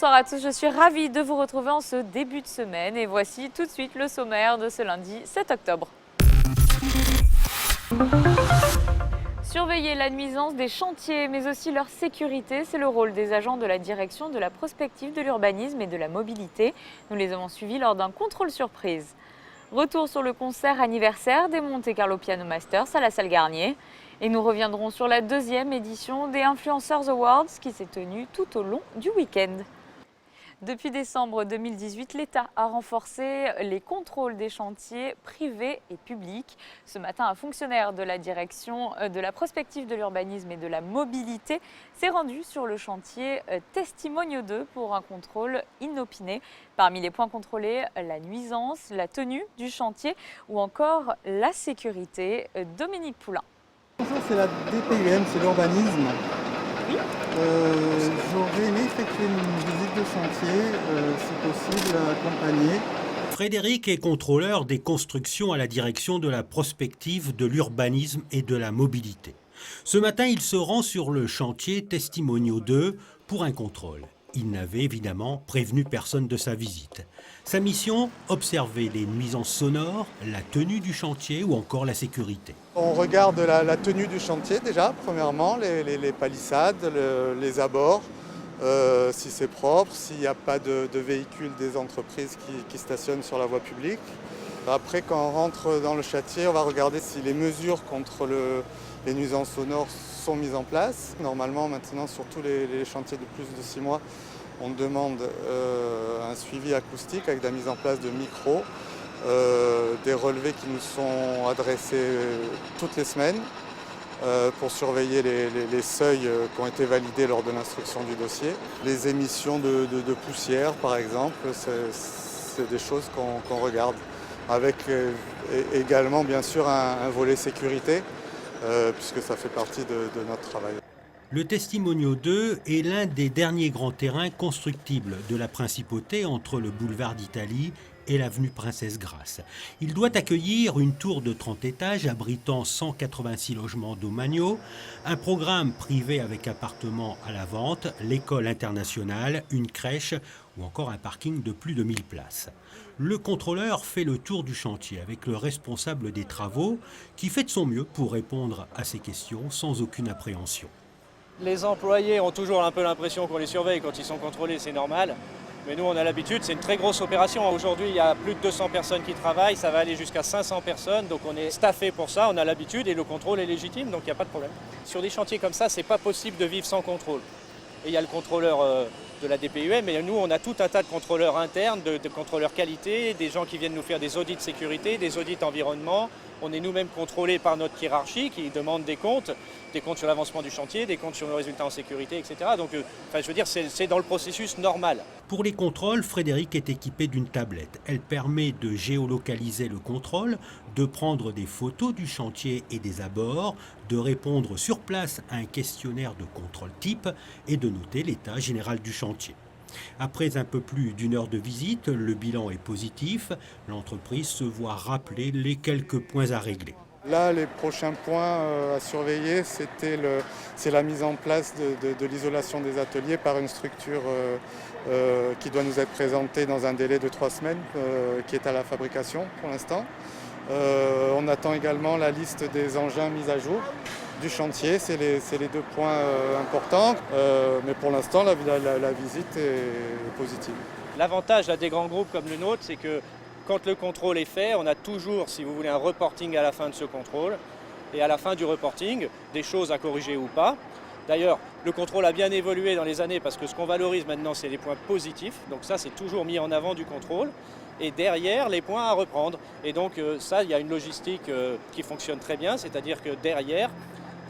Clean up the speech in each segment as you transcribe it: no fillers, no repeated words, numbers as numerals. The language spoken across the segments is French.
Bonsoir à tous, je suis ravie de vous retrouver en ce début de semaine et voici tout de suite le sommaire de ce lundi 7 octobre. Surveiller la nuisance des chantiers mais aussi leur sécurité, c'est le rôle des agents de la direction de la prospective de l'urbanisme et de la mobilité. Nous les avons suivis lors d'un contrôle surprise. Retour sur le concert anniversaire des Monte Carlo Piano Masters à la salle Garnier. Et nous reviendrons sur la deuxième édition des Influencers Awards qui s'est tenue tout au long du week-end. Depuis décembre 2018, l'État a renforcé les contrôles des chantiers privés et publics. Ce matin, un fonctionnaire de la direction de la prospective de l'urbanisme et de la mobilité s'est rendu sur le chantier Testimonio 2 pour un contrôle inopiné. Parmi les points contrôlés, la nuisance, la tenue du chantier ou encore la sécurité. Dominique Poulain. Ça, c'est la DPUM, c'est l'urbanisme. Oui. J'aurais aimé effectuer une visite de chantier, si possible, accompagnée. Frédéric est contrôleur des constructions à la direction de la prospective de l'urbanisme et de la mobilité. Ce matin, il se rend sur le chantier Testimonio 2 pour un contrôle. Il n'avait évidemment prévenu personne de sa visite. Sa mission, observer les nuisances sonores, la tenue du chantier ou encore la sécurité. On regarde la tenue du chantier déjà, premièrement, les palissades, les abords, si c'est propre, s'il n'y a pas de véhicules des entreprises qui stationnent sur la voie publique. Après, quand on rentre dans le chantier, on va regarder si les mesures contre les nuisances sonores sont mises en place. Normalement, maintenant, sur tous les chantiers de plus de 6 mois, on demande un suivi acoustique avec la mise en place de micros, des relevés qui nous sont adressés toutes les semaines pour surveiller les seuils qui ont été validés lors de l'instruction du dossier. Les émissions de poussière, par exemple, c'est des choses qu'on regarde, avec également, bien sûr, un volet sécurité, puisque ça fait partie de notre travail. Le Testimonio 2 est l'un des derniers grands terrains constructibles de la principauté entre le boulevard d'Italie et l'avenue Princesse Grasse. Il doit accueillir une tour de 30 étages abritant 186 logements domaniaux, un programme privé avec appartements à la vente, l'école internationale, une crèche ou encore un parking de plus de 1000 places. Le contrôleur fait le tour du chantier avec le responsable des travaux qui fait de son mieux pour répondre à ces questions sans aucune appréhension. Les employés ont toujours un peu l'impression qu'on les surveille quand ils sont contrôlés, c'est normal. Mais nous, on a l'habitude, c'est une très grosse opération. Aujourd'hui, il y a plus de 200 personnes qui travaillent, ça va aller jusqu'à 500 personnes. Donc on est staffé pour ça, on a l'habitude et le contrôle est légitime, donc il n'y a pas de problème. Sur des chantiers comme ça, c'est pas possible de vivre sans contrôle. Et il y a le contrôleur de la DPUM, mais nous, on a tout un tas de contrôleurs internes, de contrôleurs qualité, des gens qui viennent nous faire des audits de sécurité, des audits environnement. On est nous-mêmes contrôlés par notre hiérarchie qui demande des comptes sur l'avancement du chantier, des comptes sur nos résultats en sécurité, etc. Donc, je veux dire, c'est dans le processus normal. Pour les contrôles, Frédéric est équipé d'une tablette. Elle permet de géolocaliser le contrôle, de prendre des photos du chantier et des abords, de répondre sur place à un questionnaire de contrôle type et de noter l'état général du chantier. Après un peu plus d'1 heure de visite, le bilan est positif. L'entreprise se voit rappeler les quelques points à régler. Là, les prochains points à surveiller, c'est la mise en place de l'isolation des ateliers par une structure qui doit nous être présentée dans un délai de 3 semaines, qui est à la fabrication pour l'instant. On attend également la liste des engins mis à jour du chantier, c'est les 2 points importants, mais pour l'instant la visite est positive. L'avantage des grands groupes comme le nôtre, c'est que quand le contrôle est fait, on a toujours, si vous voulez, un reporting à la fin de ce contrôle. Et à la fin du reporting, des choses à corriger ou pas. D'ailleurs, le contrôle a bien évolué dans les années parce que ce qu'on valorise maintenant, c'est les points positifs. Donc ça, c'est toujours mis en avant du contrôle. Et derrière, les points à reprendre. Et donc ça, il y a une logistique qui fonctionne très bien. C'est-à-dire que derrière,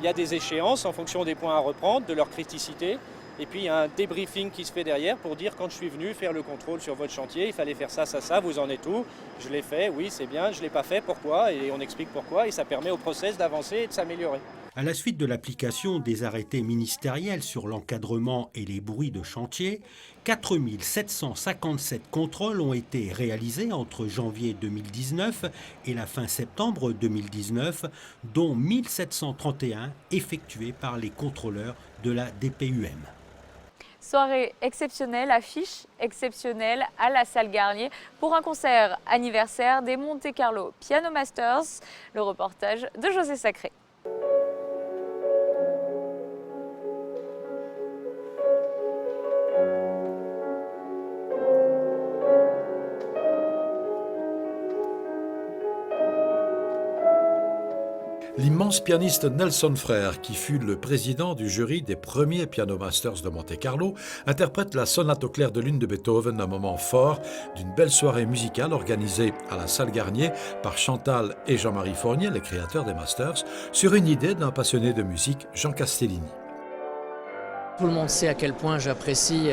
il y a des échéances en fonction des points à reprendre, de leur criticité. Et puis il y a un débriefing qui se fait derrière pour dire quand je suis venu faire le contrôle sur votre chantier, il fallait faire ça, ça, ça, vous en êtes où? Je l'ai fait, oui c'est bien, je ne l'ai pas fait, pourquoi? Et on explique pourquoi et ça permet au process d'avancer et de s'améliorer. À la suite de l'application des arrêtés ministériels sur l'encadrement et les bruits de chantier, 4 757 contrôles ont été réalisés entre janvier 2019 et la fin septembre 2019, dont 1731 effectués par les contrôleurs de la DPUM. Soirée exceptionnelle, affiche exceptionnelle à la salle Garnier pour un concert anniversaire des Monte Carlo Piano Masters. Le reportage de José Sacré. L'immense pianiste Nelson Frère, qui fut le président du jury des premiers Piano Masters de Monte-Carlo, interprète la sonate au clair de lune de Beethoven, un moment fort d'une belle soirée musicale organisée à la salle Garnier par Chantal et Jean-Marie Fournier, les créateurs des Masters, sur une idée d'un passionné de musique, Jean Castellini. Tout le monde sait à quel point j'apprécie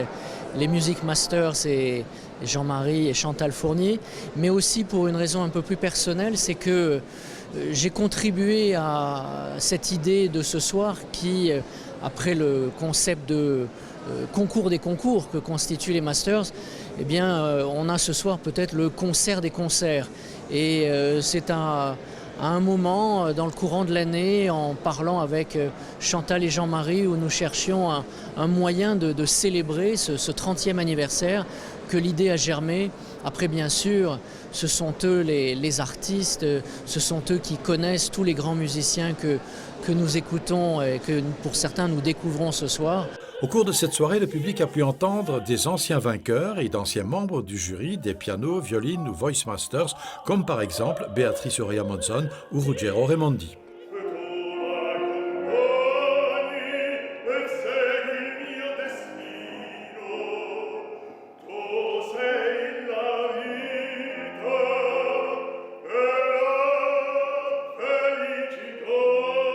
les Music Masters et Jean-Marie et Chantal Fournier, mais aussi pour une raison un peu plus personnelle, c'est que j'ai contribué à cette idée de ce soir qui, après le concept de concours des concours que constituent les Masters, eh bien, on a ce soir peut-être le concert des concerts. Et c'est à un moment dans le courant de l'année, en parlant avec Chantal et Jean-Marie, où nous cherchions un moyen de célébrer ce 30e anniversaire, que l'idée a germé. Après, bien sûr, ce sont eux les artistes, ce sont eux qui connaissent tous les grands musiciens que nous écoutons et que pour certains nous découvrons ce soir. Au cours de cette soirée, le public a pu entendre des anciens vainqueurs et d'anciens membres du jury des pianos, violines ou voice masters, comme par exemple Beatrice Orea Monzon ou Ruggero Raimondi.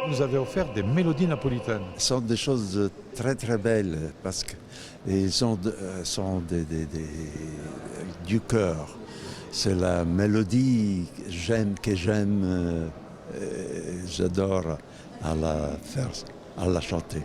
Vous avez offert des mélodies napolitaines. Ce sont des choses très très belles parce qu'ils sont du cœur. C'est la mélodie que j'aime, j'adore à la chanter.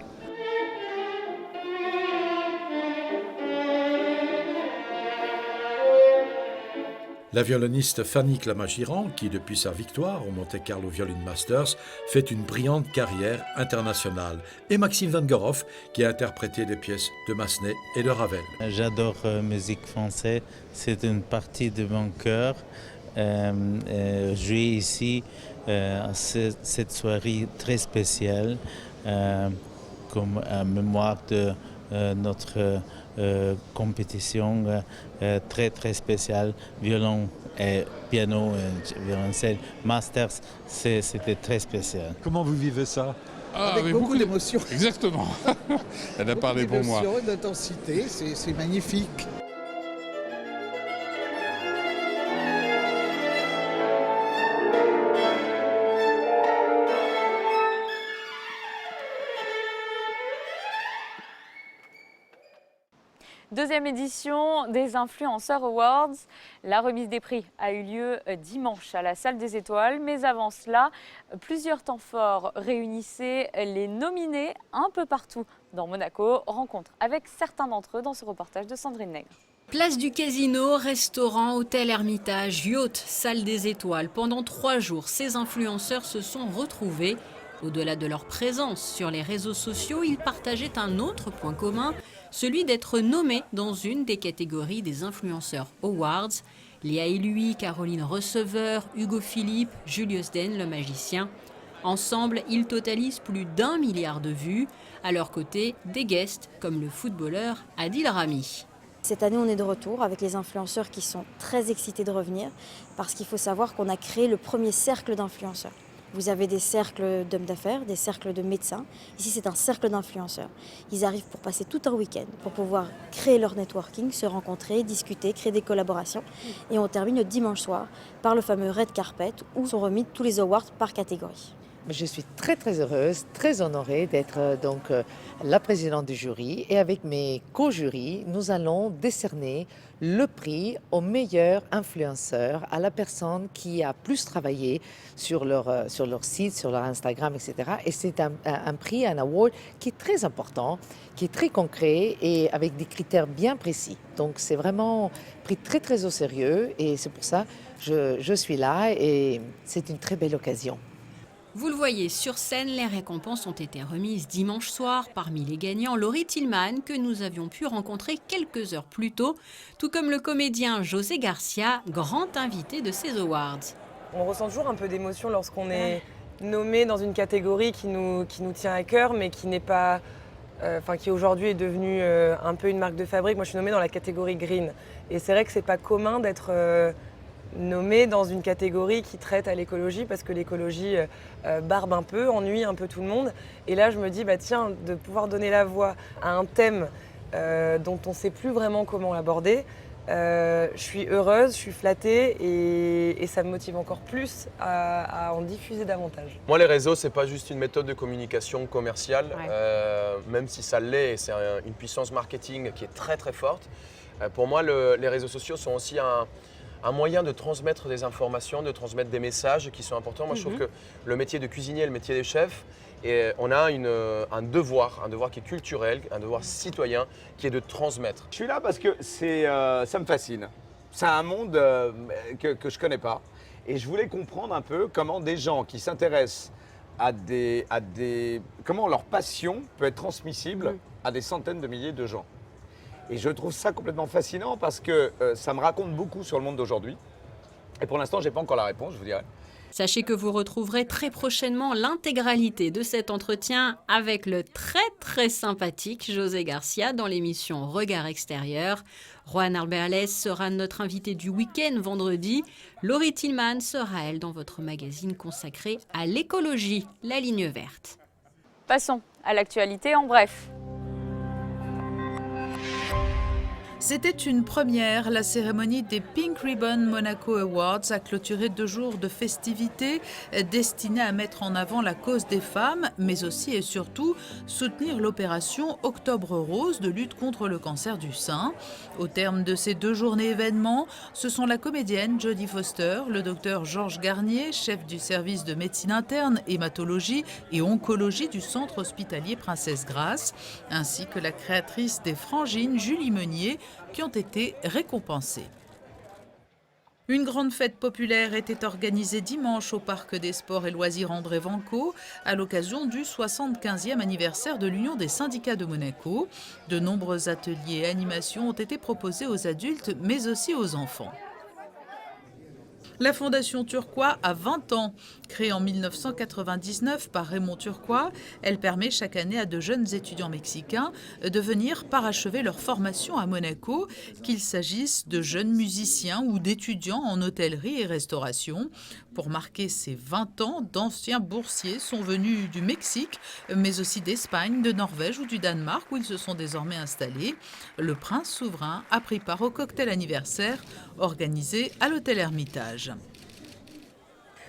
La violoniste Fanny Clamagiran, qui depuis sa victoire au Monte Carlo Violin Masters, fait une brillante carrière internationale. Et Maxime Van Goroff, qui a interprété des pièces de Massenet et de Ravel. J'adore la musique française, c'est une partie de mon cœur. Jouer ici à cette soirée très spéciale, comme mémoire de notre compétition très très spéciale, violon et piano, violoncelle, masters, c'était très spécial. Comment vous vivez ça? Avec beaucoup d'émotions. Exactement. Elle a parlé pour moi. D'émotion, d'intensité, c'est magnifique. Deuxième édition des Influenceurs Awards. La remise des prix a eu lieu dimanche à la Salle des Étoiles. Mais avant cela, plusieurs temps forts réunissaient les nominés un peu partout dans Monaco. Rencontre avec certains d'entre eux dans ce reportage de Sandrine Nègre. Place du Casino, restaurant, hôtel Hermitage, yacht, Salle des Étoiles. Pendant 3 jours, ces influenceurs se sont retrouvés. Au-delà de leur présence sur les réseaux sociaux, ils partageaient un autre point commun, celui d'être nommés dans une des catégories des Influenceurs Awards. Léa Eluy, Caroline Receveur, Hugo Philippe, Julius Den, le magicien. Ensemble, ils totalisent plus d'1 milliard de vues. À leur côté, des guests comme le footballeur Adil Rami. Cette année, on est de retour avec les influenceurs qui sont très excités de revenir parce qu'il faut savoir qu'on a créé le premier cercle d'influenceurs. Vous avez des cercles d'hommes d'affaires, des cercles de médecins. Ici, c'est un cercle d'influenceurs. Ils arrivent pour passer tout un week-end, pour pouvoir créer leur networking, se rencontrer, discuter, créer des collaborations. Et on termine le dimanche soir par le fameux Red Carpet où sont remis tous les awards par catégorie. Je suis très très heureuse, très honorée d'être donc la présidente du jury et avec mes co-jurys, nous allons décerner le prix au meilleur influenceur, à la personne qui a plus travaillé sur leur site, sur leur Instagram, etc. Et c'est un prix, un award qui est très important, qui est très concret et avec des critères bien précis. Donc c'est vraiment pris très très au sérieux et c'est pour ça que je suis là et c'est une très belle occasion. Vous le voyez, sur scène, les récompenses ont été remises dimanche soir. Parmi les gagnants, Laurie Tillman, que nous avions pu rencontrer quelques heures plus tôt, tout comme le comédien José Garcia, grand invité de ces awards. On ressent toujours un peu d'émotion lorsqu'on est nommé dans une catégorie qui nous tient à cœur, mais qui n'est pas, qui aujourd'hui est devenue un peu une marque de fabrique. Moi, je suis nommée dans la catégorie Green, et c'est vrai que c'est pas commun d'être nommé dans une catégorie qui traite à l'écologie, parce que l'écologie barbe un peu, ennuie un peu tout le monde. Et là, je me dis, tiens, de pouvoir donner la voix à un thème dont on ne sait plus vraiment comment l'aborder. Je suis heureuse, je suis flattée et ça me motive encore plus à en diffuser davantage. Moi, les réseaux, c'est pas juste une méthode de communication commerciale, même si ça l'est, et c'est une puissance marketing qui est très très forte. Pour moi, les réseaux sociaux sont aussi un moyen de transmettre des informations, de transmettre des messages qui sont importants. Moi, je trouve que le métier de cuisinier, le métier des chefs, et on a un devoir qui est culturel, un devoir citoyen, qui est de transmettre. Je suis là parce que ça me fascine. C'est un monde que je ne connais pas. Et je voulais comprendre un peu comment des gens qui s'intéressent à comment leur passion peut être transmissible à des centaines de milliers de gens. Et je trouve ça complètement fascinant parce que ça me raconte beaucoup sur le monde d'aujourd'hui. Et pour l'instant, je n'ai pas encore la réponse, je vous dirai. Sachez que vous retrouverez très prochainement l'intégralité de cet entretien avec le très sympathique José Garcia dans l'émission Regard extérieur. Juan Alberles sera notre invité du week-end vendredi. Laurie Tillman sera, elle, dans votre magazine consacré à l'écologie, la ligne verte. Passons à l'actualité en bref. C'était une première. La cérémonie des Pink Ribbon Monaco Awards a clôturé 2 jours de festivités destinées à mettre en avant la cause des femmes, mais aussi et surtout soutenir l'opération Octobre Rose de lutte contre le cancer du sein. Au terme de ces 2 journées événements, ce sont la comédienne Jodie Foster, le docteur Georges Garnier, chef du service de médecine interne, hématologie et oncologie du centre hospitalier Princesse Grace, ainsi que la créatrice des Frangines, Julie Meunier, qui ont été récompensés. Une grande fête populaire était organisée dimanche au Parc des Sports et Loisirs André Vanco à l'occasion du 75e anniversaire de l'Union des syndicats de Monaco. De nombreux ateliers et animations ont été proposés aux adultes mais aussi aux enfants. La Fondation Turquoise a 20 ans. Créée en 1999 par Raymond Turquoise, elle permet chaque année à de jeunes étudiants mexicains de venir parachever leur formation à Monaco, qu'il s'agisse de jeunes musiciens ou d'étudiants en hôtellerie et restauration. Pour marquer ces 20 ans, d'anciens boursiers sont venus du Mexique, mais aussi d'Espagne, de Norvège ou du Danemark, où ils se sont désormais installés. Le prince souverain a pris part au cocktail anniversaire organisé à l'hôtel Hermitage.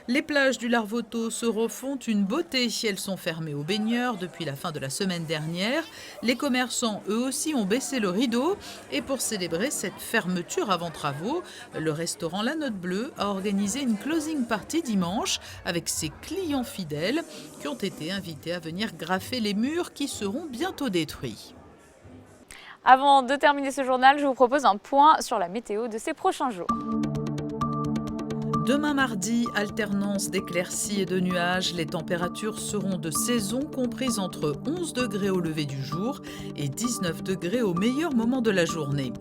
Les plages du Larvoto se refont une beauté. Elles sont fermées aux baigneurs depuis la fin de la semaine dernière. Les commerçants, eux aussi, ont baissé le rideau. Et pour célébrer cette fermeture avant travaux, le restaurant La Note Bleue a organisé une closing party dimanche avec ses clients fidèles qui ont été invités à venir graffer les murs qui seront bientôt détruits. Avant de terminer ce journal, je vous propose un point sur la météo de ces prochains jours. Demain mardi, alternance d'éclaircies et de nuages. Les températures seront de saison comprises entre 11 degrés au lever du jour et 19 degrés au meilleur moment de la journée.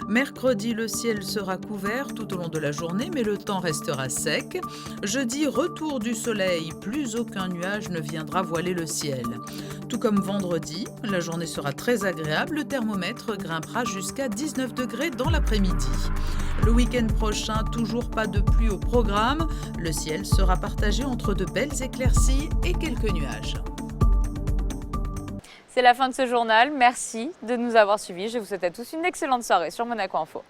Mercredi, le ciel sera couvert tout au long de la journée, mais le temps restera sec. Jeudi, retour du soleil. Plus aucun nuage ne viendra voiler le ciel. Tout comme vendredi, la journée sera très agréable. Le thermomètre grimpera jusqu'à 19 degrés dans l'après-midi. Le week-end prochain, toujours pas de pluie au programme. Le ciel sera partagé entre de belles éclaircies et quelques nuages. C'est la fin de ce journal. Merci de nous avoir suivis. Je vous souhaite à tous une excellente soirée sur Monaco Info.